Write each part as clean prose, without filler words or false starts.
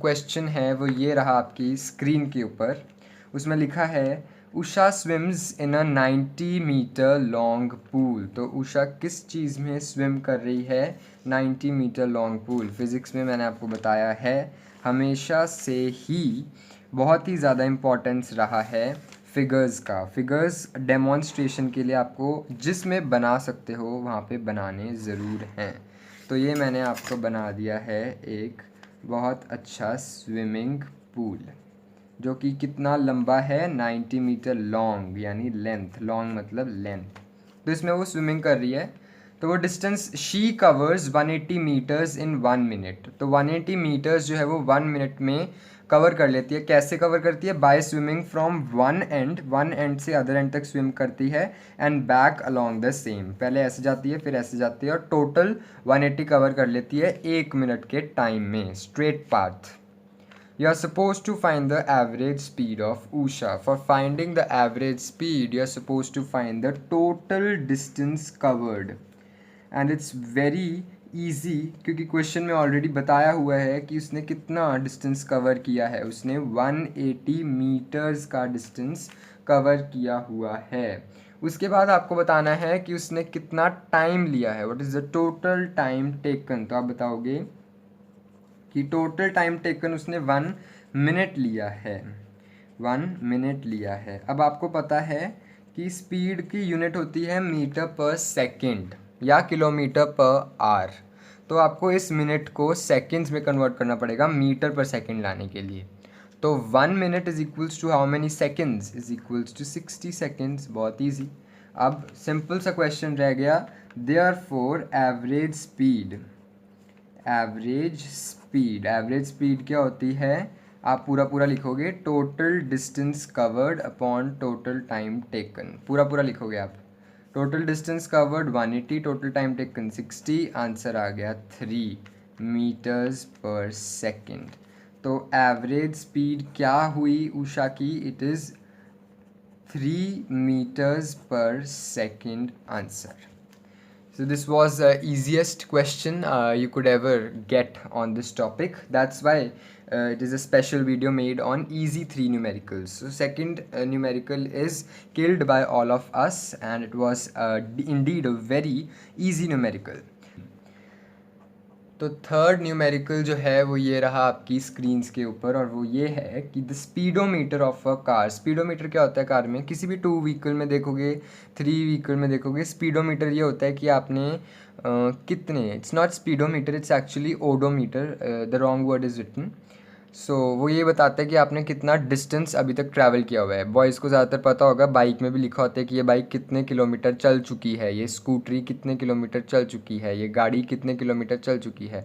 Question है वो ये रहा आपकी स्क्रीन के ऊपर। उसमें लिखा है Usha swims in a 90 metre long pool. तो उषा किस चीज़ में स्विम कर रही है 90 मीटर लॉन्ग पूल। फिज़िक्स में मैंने आपको बताया है हमेशा से ही बहुत ही ज़्यादा इम्पोर्टेंस रहा है फिगर्स का। फिगर्स डेमोन्स्ट्रेशन के लिए आपको जिसमें बना सकते हो वहाँ पे बनाने ज़रूर हैं। तो ये मैंने आपको बना दिया है एक बहुत अच्छा स्विमिंग पूल जो कि कितना लंबा है 90 मीटर लॉन्ग यानी लेंथ। लॉन्ग मतलब लेंथ। तो इसमें वो स्विमिंग कर रही है। तो वो distance she covers 180 metres in 1 minute. तो 180 मीटर्स जो है वो 1 मिनट में कवर कर लेती है। कैसे कवर करती है? By swimming from one end से अदर एंड तक स्विम करती है and back along the same. पहले ऐसे जाती है फिर ऐसे जाती है और टोटल 180 कवर कर लेती है 1 मिनट के टाइम में straight path. You are supposed to find the average speed of Usha. For finding the average speed, you are supposed to find the total distance covered. And it's very easy क्योंकि question में already बताया हुआ है कि उसने कितना distance cover किया है। उसने 180 मीटर्स का डिस्टेंस कवर किया हुआ है। उसके बाद आपको बताना है कि उसने कितना टाइम लिया है। What is the total time taken. तो आप बताओगे कि टोटल टाइम टेकन उसने 1 मिनट लिया है। 1 मिनट लिया है। अब आपको पता है कि स्पीड की यूनिट होती है मीटर पर सेकंड या किलोमीटर पर आवर। तो आपको इस मिनट को सेकंड्स में कन्वर्ट करना पड़ेगा मीटर पर सेकंड लाने के लिए। तो 1 minute is equals to how many seconds is equals to 60 seconds. बहुत ईजी। अब सिंपल सा क्वेश्चन रह गया। Therefore average speed. Average speed क्या होती है? आप पूरा पूरा लिखोगे total distance covered upon total time taken. पूरा पूरा लिखोगे आप। Total distance covered 180, total time taken 60। Answer आ गया 3 मीटर्स पर सेकेंड। तो एवरेज स्पीड क्या हुई उषा की? इट इज़ 3 मीटर्स पर second answer. So this was the easiest question you could ever get on this topic. That's why it is a special video made on easy 3 numericals. So second numerical is killed by all of us and it was indeed a very easy numerical. तो third numerical जो है वो ये रहा आपकी screens के ऊपर और वो ये है कि the speedometer of a car. Speedometer क्या होता है कार में? किसी भी 2 व्हीकल में देखोगे 3 व्हीकल में देखोगे स्पीडोमीटर ये होता है कि आपने कितने, it's not speedometer it's actually odometer, the wrong word is written. So वो ये बताता है कि आपने कितना डिस्टेंस अभी तक ट्रैवल किया हुआ है। बॉयज़ को ज़्यादातर पता होगा, बाइक में भी लिखा होता है कि ये बाइक कितने किलोमीटर चल चुकी है, ये स्कूटरी कितने किलोमीटर चल चुकी है, ये गाड़ी कितने किलोमीटर चल चुकी है।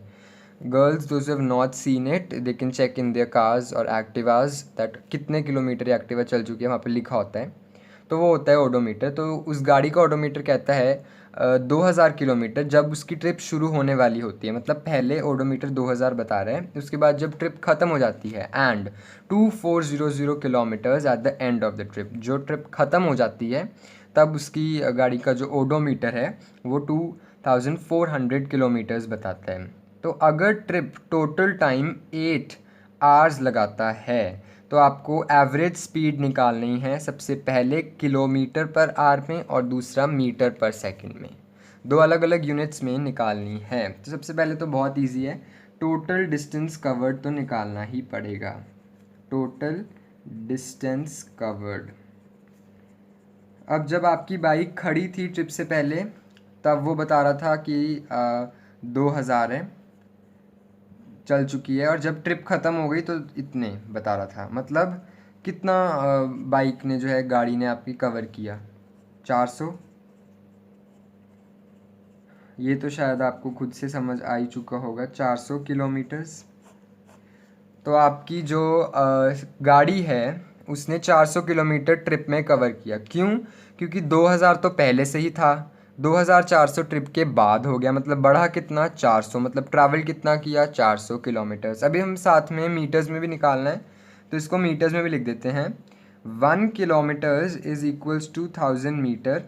Girls those have not seen it they can check in their cars और एक्टिवाज दैट कितने किलोमीटर एक्टिवा चल चुकी है, वहाँ पे लिखा होता है। तो वो होता है ओडोमीटर। तो उस गाड़ी का ओडोमीटर कहता है 2000 किलोमीटर जब उसकी ट्रिप शुरू होने वाली होती है। मतलब पहले ओडोमीटर 2000 बता रहे हैं, उसके बाद जब ट्रिप ख़त्म हो जाती है and 2400 kilometres at the end of the trip. जो ट्रिप ख़त्म हो जाती है तब उसकी गाड़ी का जो ओडोमीटर है वो 2400 किलोमीटर्स बताता है। तो अगर ट्रिप टोटल टाइम 8 आवर्स लगाता है तो आपको एवरेज स्पीड निकालनी है। सबसे पहले किलोमीटर पर आवर में और दूसरा मीटर पर सेकंड में। दो अलग अलग यूनिट्स में निकालनी है। तो सबसे पहले तो बहुत इजी है, टोटल डिस्टेंस कवर्ड तो निकालना ही पड़ेगा। Total distance covered. अब जब आपकी बाइक खड़ी थी ट्रिप से पहले तब वो बता रहा था कि 2000 है चल चुकी है, और जब ट्रिप ख़त्म हो गई तो इतने बता रहा था। मतलब कितना बाइक ने जो है गाड़ी ने आपकी कवर किया? 400। ये तो शायद आपको खुद से समझ आ ही चुका होगा, 400 किलोमीटर्स। तो आपकी जो गाड़ी है उसने 400 किलोमीटर ट्रिप में कवर किया। क्यों? क्योंकि 2000 तो पहले से ही था, 2400 ट्रिप के बाद हो गया, मतलब बढ़ा कितना? 400। मतलब ट्रैवल कितना किया? 400 किलोमीटर्स। अभी हम साथ में मीटर्स में भी निकालना है तो इसको मीटर्स में भी लिख देते हैं। 1 kilometres is equals to 1000 metre.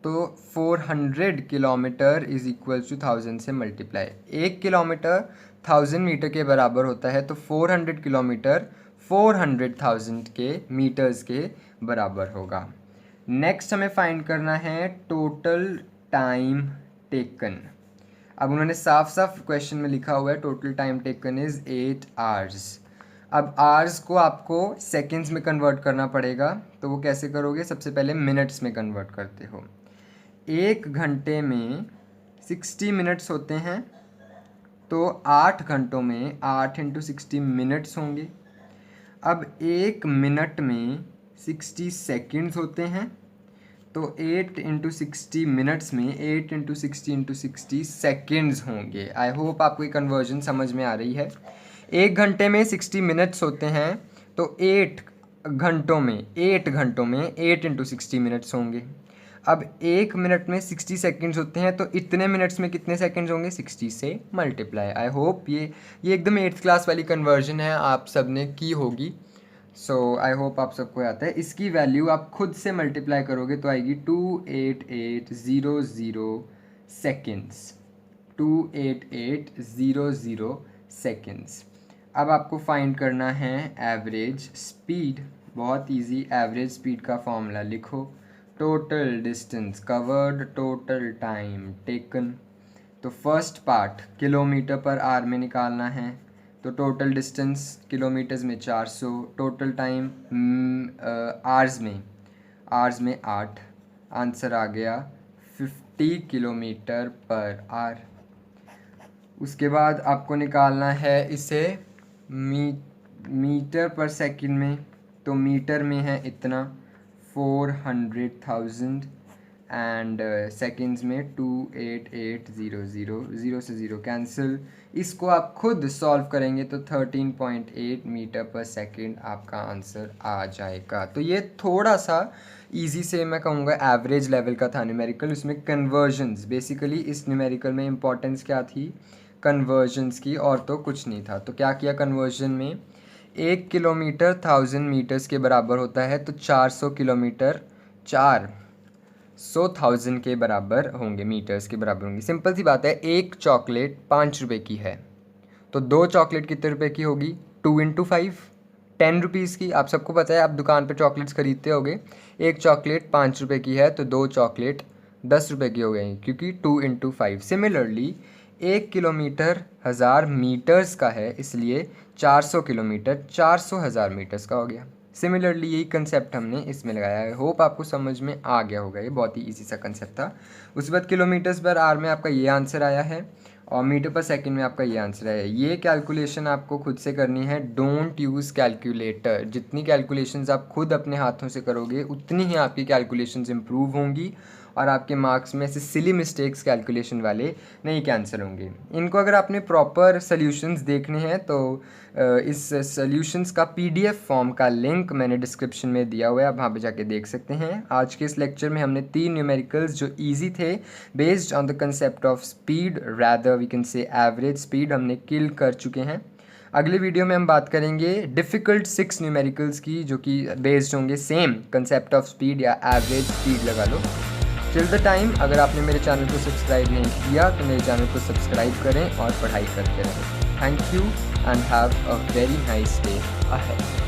तो 400 किलोमीटर इज इक्वल टू 1000 से मल्टीप्लाई। 1 किलोमीटर 1000 मीटर के बराबर होता है, तो 400 किलोमीटर 400,000 के मीटर्स के बराबर होगा। नेक्स्ट हमें फाइंड करना है टोटल टाइम टेकन। अब उन्होंने साफ साफ क्वेश्चन में लिखा हुआ है total time taken is 8 hours. अब आवर्स को आपको सेकंड्स में कन्वर्ट करना पड़ेगा, तो वो कैसे करोगे? सबसे पहले मिनट्स में कन्वर्ट करते हो। 1 घंटे में 60 मिनट्स होते हैं, तो 8 घंटों में 8 × 60 मिनट्स होंगे। अब 1 मिनट में 60 सेकंड्स होते हैं, तो 8 × 60 मिनट्स में 8 × 60 × 60 सेकंड्स होंगे। आई होप आपको ये कन्वर्जन समझ में आ रही है। 1 घंटे में 60 मिनट्स होते हैं, तो 8 घंटों में 8 × 60 मिनट्स होंगे। अब 1 मिनट में 60 सेकंड्स होते हैं, तो इतने मिनट्स में कितने सेकंड्स होंगे? 60 से मल्टीप्लाई। आई होप ये एकदम 8th क्लास वाली कन्वर्जन है, आप सब ने की होगी। सो आई होप आप सबको आता है। इसकी वैल्यू आप खुद से मल्टीप्लाई करोगे तो आएगी 28800 सेकेंड्स। 28800 सेकेंड्स। अब आपको फाइंड करना है एवरेज स्पीड। बहुत इजी, एवरेज स्पीड का फॉर्मूला लिखो। Total distance covered, total time taken. तो first part kilometre per hour में निकालना है, तो टोटल डिस्टेंस किलोमीटर्स में 400, टोटल टाइम आवर्स में 8। आंसर आ गया 50 किलोमीटर पर आवर। उसके बाद आपको निकालना है इसे मीटर पर सेकंड में, तो मीटर में है इतना 400,000 एंड सेकंड्स में 28800। 0 से 0 कैंसिल। इसको आप खुद सॉल्व करेंगे तो 13.8 मीटर पर सेकंड आपका आंसर आ जाएगा। तो ये थोड़ा सा इजी से मैं कहूँगा एवरेज लेवल का था न्यूमेरिकल। उसमें कन्वर्जन्स, बेसिकली इस न्यूमेरिकल में इंपॉर्टेंस क्या थी? कन्वर्जन्स की, और तो कुछ नहीं था। तो क्या किया कन्वर्जन में? 1 किलोमीटर 1000 मीटर्स के बराबर होता है, तो 400 किलोमीटर 400,000 के बराबर होंगे, मीटर्स के बराबर होंगे। सिंपल सी बात है, एक चॉकलेट 5 रुपये की है, तो 2 चॉकलेट कितने रुपए की होगी? 2 × 5 10 रुपीज़ की। आप सबको पता है, आप दुकान पर चॉकलेट्स खरीदते होगे। एक चॉकलेट 5 रुपये की है, तो 2 चॉकलेट 10 रुपये की हो गई, क्योंकि 2 × 5। सिमिलरली 1 किलोमीटर 1000 मीटर्स का है, इसलिए 400 किलोमीटर 400,000 मीटर्स का हो गया। सिमिलरली यही कंसेप्ट हमने इसमें लगाया है। होप आपको समझ में आ गया होगा, ये बहुत ही इजी सा कंसेप्ट था। उसके बाद किलोमीटर्स पर आवर में आपका ये आंसर आया है, और मीटर पर सेकंड में आपका ये आंसर है। ये कैलकुलेशन आपको खुद से करनी है, डोंट यूज़ कैलकुलेटर। जितनी कैलकुलेशंस आप खुद अपने हाथों से करोगे, उतनी ही आपकी कैलकुलेशंस इम्प्रूव होंगी, और आपके मार्क्स में से सिली मिस्टेक्स कैलकुलेशन वाले नहीं कैंसिल होंगे। इनको अगर आपने प्रॉपर सॉल्यूशंस देखने हैं, तो इस सॉल्यूशंस का PDF फॉर्म का लिंक मैंने डिस्क्रिप्शन में दिया हुआ है, आप वहाँ पे जाके देख सकते हैं। आज के इस लेक्चर में हमने 3 न्यूमेरिकल्स जो इजी थे, based on the concept of speed, rather we can say average speed, हमने किल कर चुके हैं। अगले वीडियो में हम बात करेंगे डिफ़िकल्ट 6 न्यूमेरिकल्स की, जो कि बेस्ड होंगे सेम कंसेप्ट ऑफ स्पीड या एवरेज स्पीड लगा लो। टिल द टाइम, अगर आपने मेरे चैनल को सब्सक्राइब नहीं किया तो मेरे चैनल को सब्सक्राइब करें और पढ़ाई करते रहें। Thank you and have a very nice day ahead.